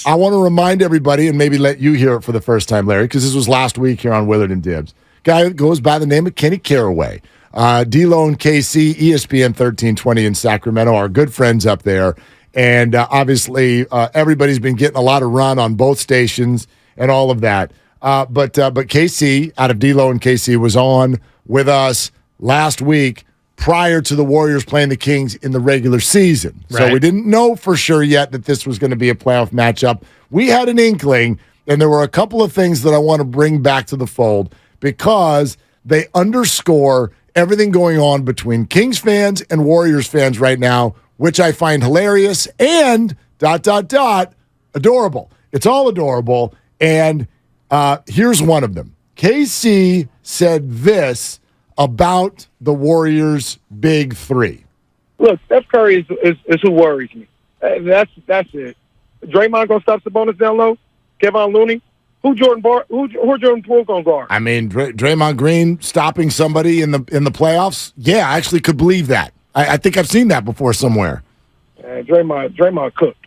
I want to remind everybody and maybe let you hear it for the first time, Larry, because this was last week here on Willard and Dibs. Guy that goes by the name of Kenny Caraway. D-Lo and KC, ESPN 1320 in Sacramento, are good friends up there. And obviously, everybody's been getting a lot of run on both stations and all of that. But KC, out of D-Lo and KC, was on with us last week prior to the Warriors playing the Kings in the regular season. Right. So we didn't know for sure yet that this was going to be a playoff matchup. We had an inkling, and there were a couple of things that I want to bring back to the fold because they underscore everything going on between Kings fans and Warriors fans right now, which I find hilarious and ... adorable. It's all adorable. And here's one of them. KC said this about the Warriors' big three. Look, Steph Curry is who worries me. That's it. Draymond gonna stop Sabonis down low. Kevon Looney. Who Jordan Poole gonna guard? I mean, Draymond Green stopping somebody in the playoffs. Yeah, I actually could believe that. I think I've seen that before somewhere. Draymond cooked.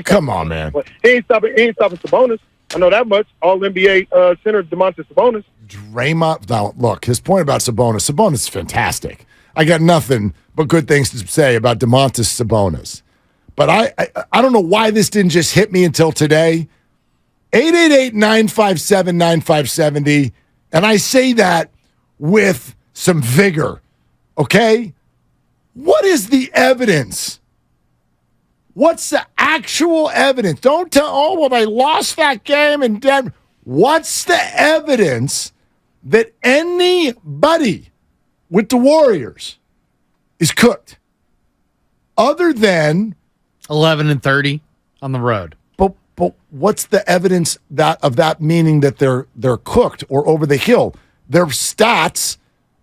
Come on, man. He ain't stopping Sabonis. I know that much. All NBA center Domantas Sabonis. Draymond. Now, look, his point about Sabonis is fantastic. I got nothing but good things to say about Domantas Sabonis. But I don't know why this didn't just hit me until today. 888-957-9570. And I say that with some vigor. Okay? What is the evidence? What's the actual evidence? Don't tell, they lost that game and Denver. What's the evidence that anybody with the Warriors is cooked? Other than 11-30 on the road. But what's the evidence of that meaning that they're cooked or over the hill? Their stats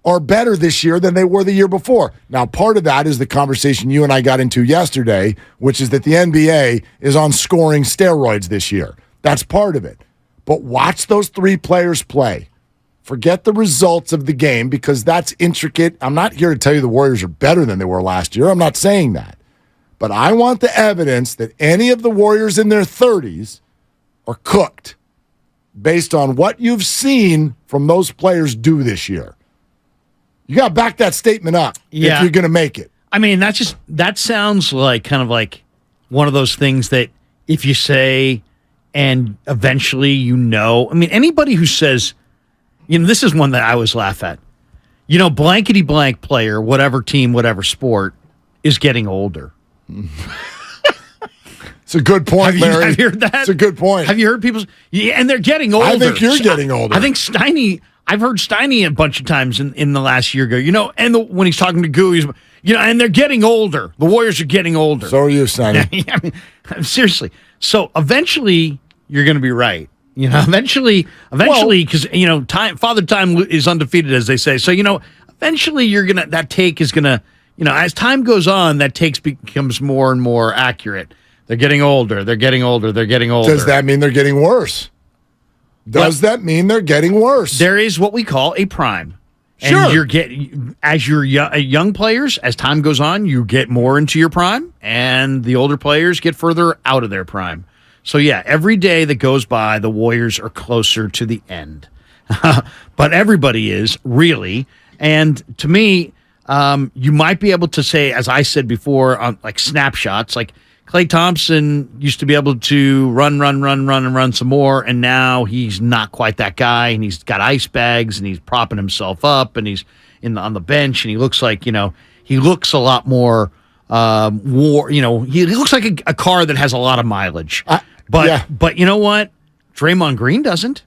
are better this year than they were the year before. Now, part of that is the conversation you and I got into yesterday, which is that the NBA is on scoring steroids this year. That's part of it. But watch those three players play. Forget the results of the game because that's intricate. I'm not here to tell you the Warriors are better than they were last year. I'm not saying that. But I want the evidence that any of the Warriors in their 30s are cooked based on what you've seen from those players do this year. You got to back that statement up if you're going to make it. I mean, that sounds like kind of like one of those things that if you say and eventually I mean, anybody who says, this is one that I always laugh at. Blankety blank player, whatever team, whatever sport, is getting older. It's a good point, Larry. Have you heard that? It's a good point. Have you heard people? Yeah, and they're getting older. I think you're getting older. I think Steiny. I've heard Steiny a bunch of times in the last year go. When he's talking to Goo, and they're getting older. The Warriors are getting older. So are you, Steiny. I mean, seriously. So eventually, you're going to be right. Eventually, because Father Time is undefeated, as they say. So eventually, that take is gonna. As time goes on, that take becomes more and more accurate. They're getting older. They're getting older. They're getting older. Does that mean they're getting worse? Does that mean they're getting worse? There is what we call a prime. Sure. And as you're young players, as time goes on, you get more into your prime, and the older players get further out of their prime. So, every day that goes by, the Warriors are closer to the end. But everybody is, really. And to me, you might be able to say, as I said before, on like snapshots, like Klay Thompson used to be able to run some more, and now he's not quite that guy, and he's got ice bags, and he's propping himself up, and he's on the bench, and he looks like, he looks a lot more he looks like a car that has a lot of mileage. But you know what? Draymond Green doesn't.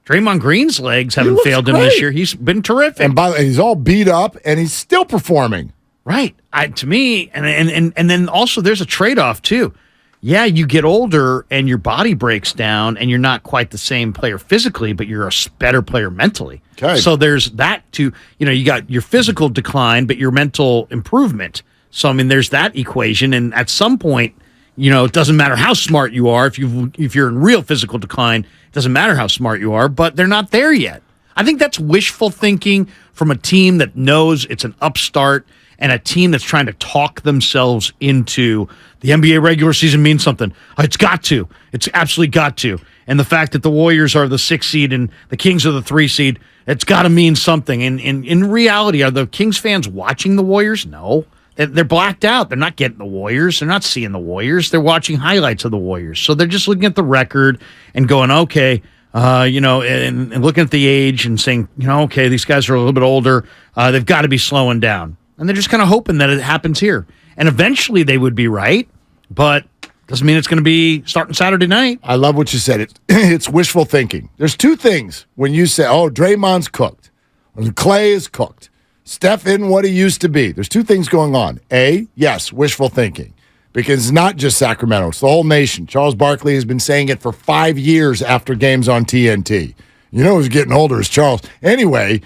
Draymond Green's legs haven't failed him this year. He's been terrific. And he's all beat up, and he's still performing. Right. To me, and then also there's a trade-off, too. Yeah, you get older, and your body breaks down, and you're not quite the same player physically, but you're a better player mentally. Okay. So there's that, too. You got your physical decline, but your mental improvement. So, I mean, there's that equation, and at some point, it doesn't matter how smart you are. If you're in real physical decline, it doesn't matter how smart you are, but they're not there yet. I think that's wishful thinking from a team that knows it's an upstart and a team that's trying to talk themselves into The NBA regular season means something. It's got to. It's absolutely got to. And the fact that the Warriors are the 6 seed and the Kings are the 3 seed, it's got to mean something. And in reality, are the Kings fans watching the Warriors? No. They're blacked out. They're not getting the Warriors. They're not seeing the Warriors. They're watching highlights of the Warriors. So they're just looking at the record and going, okay, and looking at the age and saying, okay, these guys are a little bit older. They've got to be slowing down. And they're just kind of hoping that it happens here. And eventually they would be right, but doesn't mean it's going to be starting Saturday night. I love what you said. It's wishful thinking. There's two things when you say, Draymond's cooked, or Klay is cooked. Steph isn't what he used to be. There's two things going on. A, yes, wishful thinking, because it's not just Sacramento. It's the whole nation. Charles Barkley has been saying it for 5 years after games on TNT. Who's getting older is Charles. Anyway,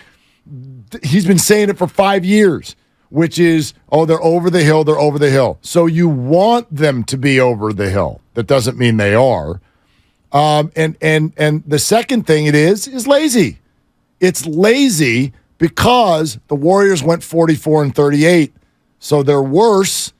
he's been saying it for 5 years, which is, they're over the hill, they're over the hill. So you want them to be over the hill. That doesn't mean they are. And the second thing it is lazy. It's lazy because the Warriors went 44-38, so they're worse,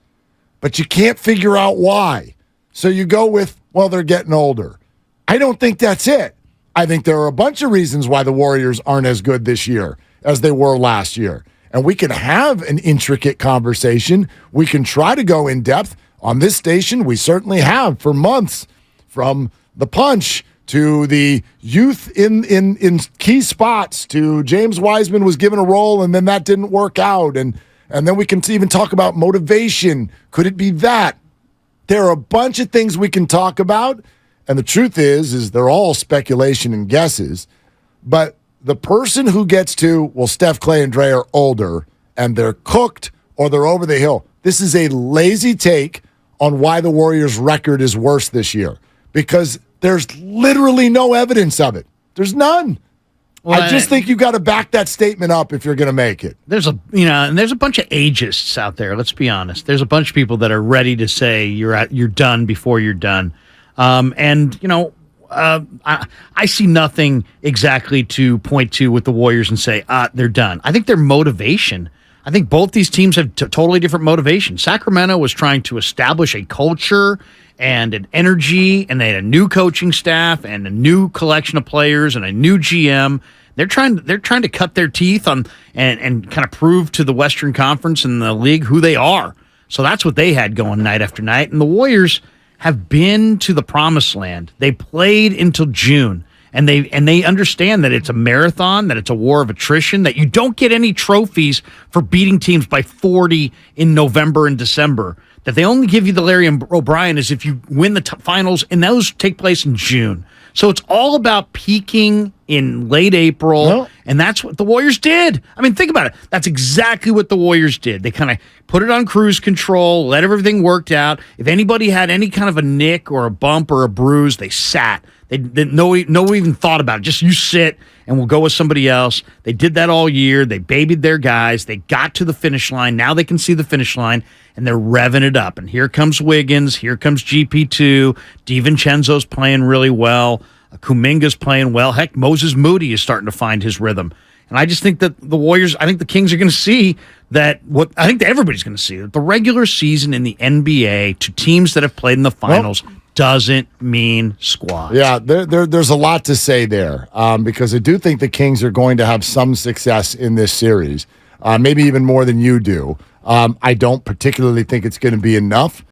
but you can't figure out why. So you go with, they're getting older. I don't think that's it. I think there are a bunch of reasons why the Warriors aren't as good this year as they were last year. And we can have an intricate conversation. We can try to go in depth. On this station, we certainly have for months, from the punch to the youth in key spots to James Wiseman was given a role and then that didn't work out. And then we can even talk about motivation. Could it be that? There are a bunch of things we can talk about. And the truth is they're all speculation and guesses. But the person who gets to, Steph, Klay, and Dre are older and they're cooked or they're over the hill. This is a lazy take on why the Warriors' record is worse this year, because there's literally no evidence of it. There's none. Well, I just think you got to back that statement up if you're going to make it. There's a bunch of ageists out there. Let's be honest. There's a bunch of people that are ready to say you're done before you're done. I see nothing exactly to point to with the Warriors and say, they're done. I think their motivation. I think both these teams have totally different motivation. Sacramento was trying to establish a culture and an energy, and they had a new coaching staff and a new collection of players and a new GM. They're trying to cut their teeth on and kind of prove to the Western Conference and the league who they are. So that's what they had going night after night. And the Warriors have been to the promised land. They played until June, and they understand that it's a marathon, that it's a war of attrition, that you don't get any trophies for beating teams by 40 in November and December, that they only give you the Larry O'Brien is if you win the finals, and those take place in June. So it's all about peaking in late April, and that's what the Warriors did. I mean, think about it. That's exactly what the Warriors did. They kind of put it on cruise control, let everything work out. If anybody had any kind of a nick or a bump or a bruise, they sat. No even thought about it. Just you sit, and we'll go with somebody else. They did that all year. They babied their guys. They got to the finish line. Now they can see the finish line, and they're revving it up. And here comes Wiggins. Here comes GP2. DiVincenzo's playing really well. Kuminga's playing well. Heck, Moses Moody is starting to find his rhythm. And I just think that the Warriors, I think the Kings are going to see that I think that everybody's going to see that the regular season in the NBA to teams that have played in the finals doesn't mean squat. Yeah, there's a lot to say there because I do think the Kings are going to have some success in this series, maybe even more than you do. I don't particularly think it's going to be enough.